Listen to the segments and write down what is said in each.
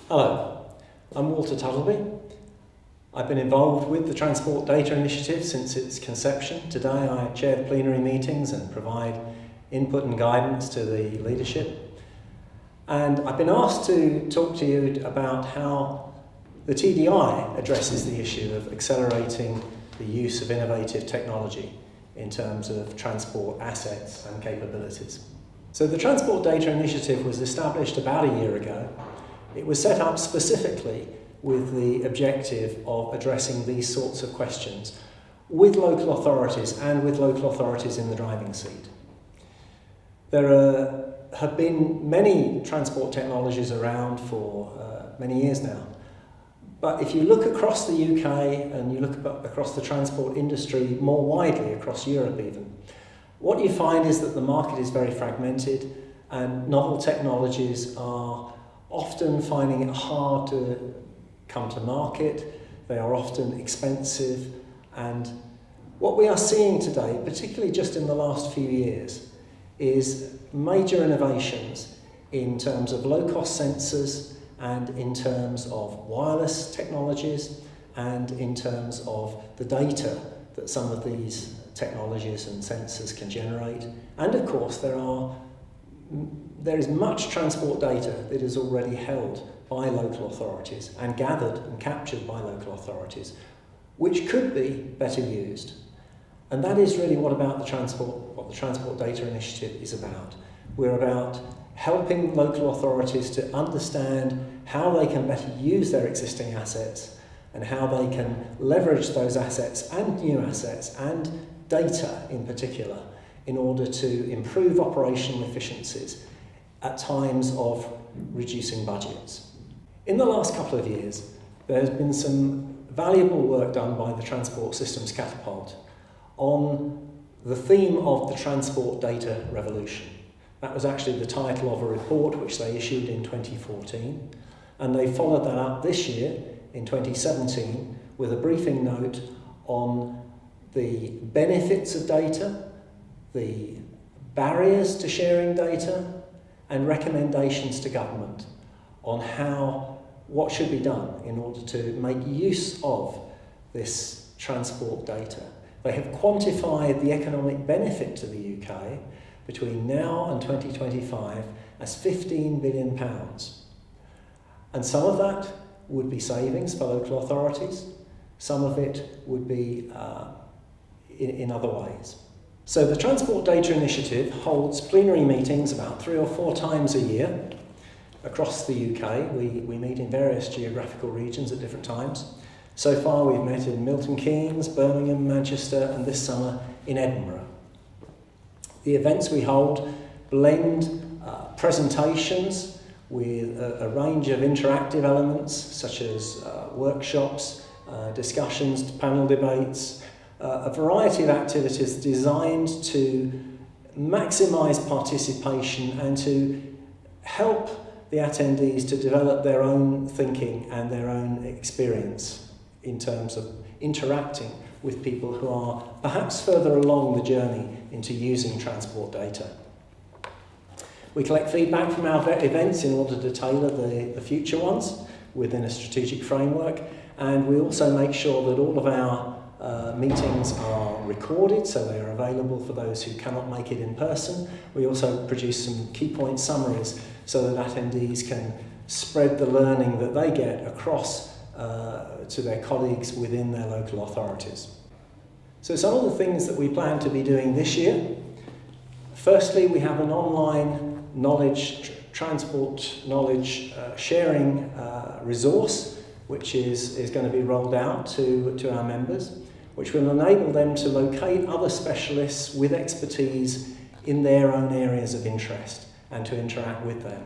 Hello, I'm Walter Tuttlebee. I've been involved with the Transport Data Initiative since its conception. Today I chair the plenary meetings and provide input and guidance to the leadership. And I've been asked to talk to you about how the TDI addresses the issue of accelerating the use of innovative technology in terms of transport assets and capabilities. So the Transport Data Initiative was established about a year ago. It was set up specifically with the objective of addressing these sorts of questions with local authorities and with local authorities in the driving seat. There have been many transport technologies around for many years now. But if you look across the UK and you look across the transport industry more widely, across Europe even, what you find is that the market is very fragmented and novel technologies are often finding it hard to come to market. They are often expensive, and what we are seeing today, particularly just in the last few years, is major innovations in terms of low-cost sensors and in terms of wireless technologies and in terms of the data that some of these technologies and sensors can generate. And of course there is much transport data that is already held by local authorities and gathered and captured by local authorities, which could be better used. And that is really what the Transport Data Initiative is about. We're about helping local authorities to understand how they can better use their existing assets and how they can leverage those assets and new assets and data in particular in order to improve operational efficiencies at times of reducing budgets. In the last couple of years, there has been some valuable work done by the Transport Systems Catapult on the theme of the transport data revolution. That was actually the title of a report which they issued in 2014, and they followed that up this year in 2017 with a briefing note on the benefits of data, the barriers to sharing data, and recommendations to government on what should be done in order to make use of this transport data. They have quantified the economic benefit to the UK between now and 2025 as £15 billion. And some of that would be savings for local authorities, some of it would be in other ways. So the Transport Data Initiative holds plenary meetings about 3 or 4 times a year across the UK. We meet in various geographical regions at different times. So far we've met in Milton Keynes, Birmingham, Manchester, and this summer in Edinburgh. The events we hold blend presentations with a range of interactive elements such as workshops, discussions, panel debates, a variety of activities designed to maximise participation and to help the attendees to develop their own thinking and their own experience in terms of interacting with people who are perhaps further along the journey into using transport data. We collect feedback from our events in order to tailor the future ones within a strategic framework, and we also make sure that all of our meetings are recorded, so they are available for those who cannot make it in person. We also produce some key point summaries so that attendees can spread the learning that they get across to their colleagues within their local authorities. So some of the things that we plan to be doing this year: firstly, we have an online transport knowledge sharing resource which is going to be rolled out to our members, which will enable them to locate other specialists with expertise in their own areas of interest and to interact with them.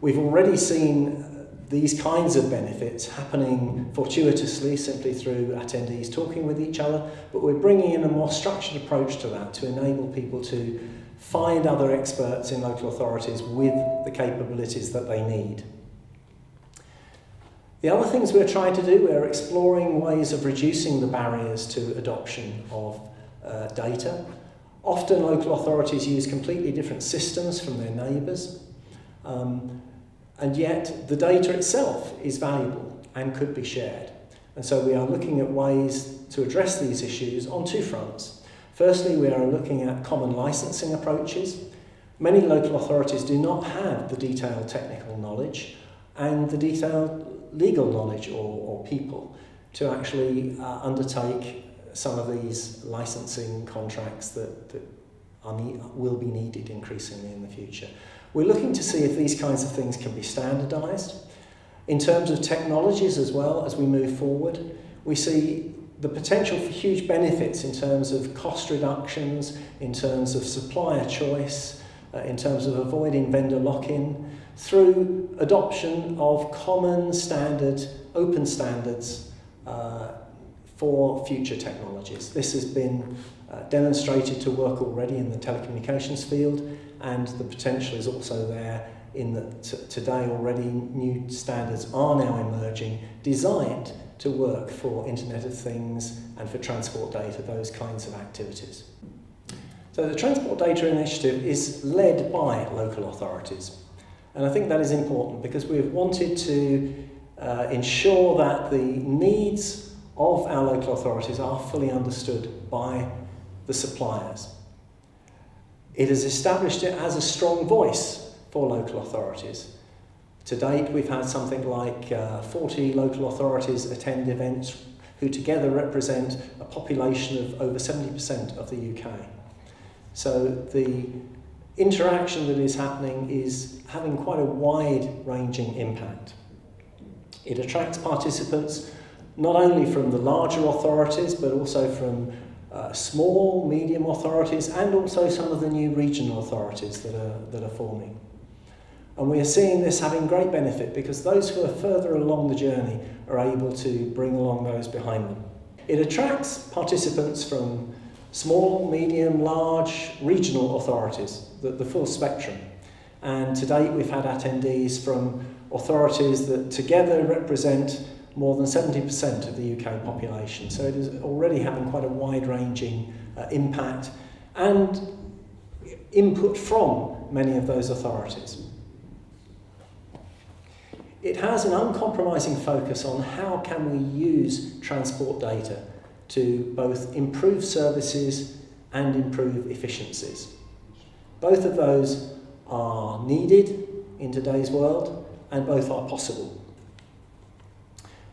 We've already seen these kinds of benefits happening fortuitously simply through attendees talking with each other, but we're bringing in a more structured approach to that to enable people to find other experts in local authorities with the capabilities that they need. The other things we're trying to do, we're exploring ways of reducing the barriers to adoption of data. Often local authorities use completely different systems from their neighbours. And yet the data itself is valuable and could be shared. And so we are looking at ways to address these issues on two fronts. Firstly, we are looking at common licensing approaches. Many local authorities do not have the detailed technical knowledge and the detailed legal knowledge or people to actually undertake some of these licensing contracts that will be needed increasingly in the future. We're looking to see if these kinds of things can be standardised. In terms of technologies as well, as we move forward, we see the potential for huge benefits in terms of cost reductions, in terms of supplier choice, in terms of avoiding vendor lock-in, through adoption of common standard, open standards for future technologies. This has been demonstrated to work already in the telecommunications field, and the potential is also there in that today already new standards are now emerging, designed to work for Internet of Things and for transport data, those kinds of activities. So the Transport Data Initiative is led by local authorities. And I think that is important because we've wanted to ensure that the needs of our local authorities are fully understood by the suppliers. It has established it as a strong voice for local authorities. To date, we've had something like 40 local authorities attend events who together represent a population of over 70% of the UK. So the interaction that is happening is having quite a wide-ranging impact. It attracts participants not only from the larger authorities, but also from small, medium authorities, and also some of the new regional authorities that are forming. And we are seeing this having great benefit because those who are further along the journey are able to bring along those behind them. It attracts participants from small, medium, large, regional authorities, the full spectrum. And to date we've had attendees from authorities that together represent more than 70% of the UK population. So it is already having quite a wide-ranging impact and input from many of those authorities. It has an uncompromising focus on how can we use transport data to both improve services and improve efficiencies. Both of those are needed in today's world and both are possible.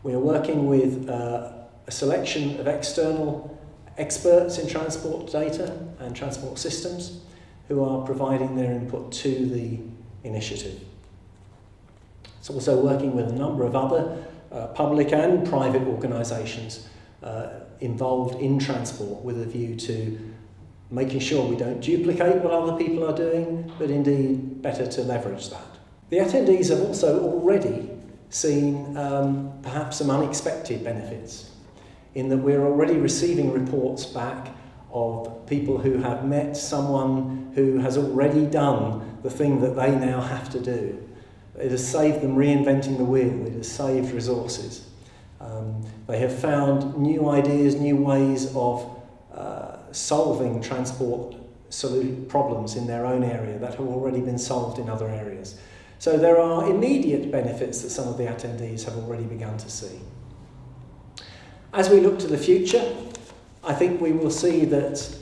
We are working with a selection of external experts in transport data and transport systems who are providing their input to the initiative. It's also working with a number of other public and private organisations involved in transport with a view to making sure we don't duplicate what other people are doing, but indeed better to leverage that. The attendees have also already seen perhaps some unexpected benefits in that we're already receiving reports back of people who have met someone who has already done the thing that they now have to do. It has saved them reinventing the wheel, it has saved resources. They have found new ideas, new ways of solving transport problems in their own area that have already been solved in other areas. So there are immediate benefits that some of the attendees have already begun to see. As we look to the future, I think we will see that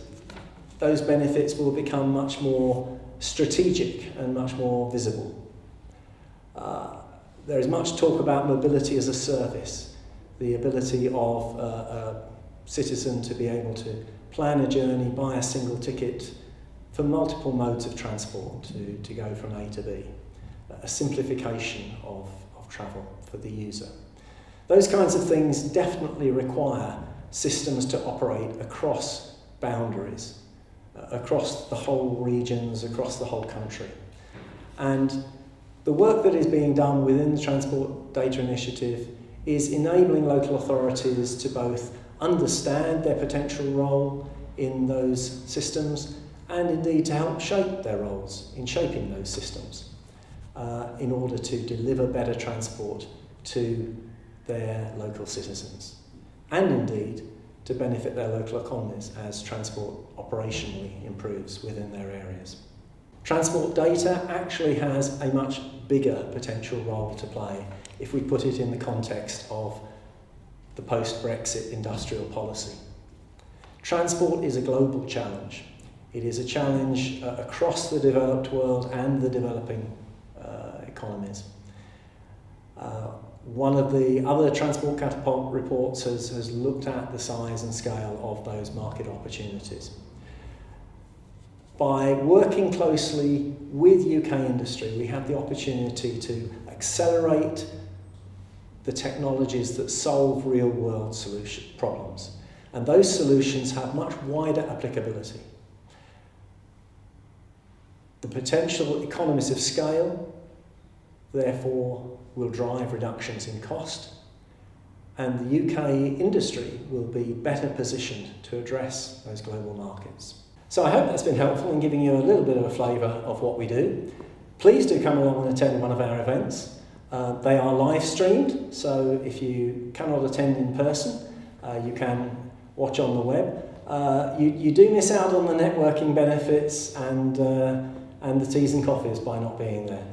those benefits will become much more strategic and much more visible. There is much talk about mobility as a service, the ability of a citizen to be able to plan a journey, buy a single ticket for multiple modes of transport to go from A to B, a simplification of travel for the user. Those kinds of things definitely require systems to operate across boundaries, across the whole regions, across the whole country. And the work that is being done within the Transport Data Initiative is enabling local authorities to both understand their potential role in those systems and indeed to help shape their roles in shaping those systems in order to deliver better transport to their local citizens and indeed to benefit their local economies as transport operationally improves within their areas. Transport data actually has a much bigger potential role to play if we put it in the context of the post-Brexit industrial policy. Transport is a global challenge. It is a challenge across the developed world and the developing economies. One of the other Transport Catapult reports has looked at the size and scale of those market opportunities. By working closely with UK industry, we have the opportunity to accelerate the technologies that solve real-world problems. And those solutions have much wider applicability. The potential economies of scale, therefore, will drive reductions in cost, and the UK industry will be better positioned to address those global markets. So I hope that's been helpful in giving you a little bit of a flavour of what we do. Please do come along and attend one of our events. They are live streamed, so if you cannot attend in person, you can watch on the web. You do miss out on the networking benefits and the teas and coffees by not being there.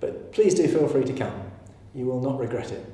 But please do feel free to come. You will not regret it.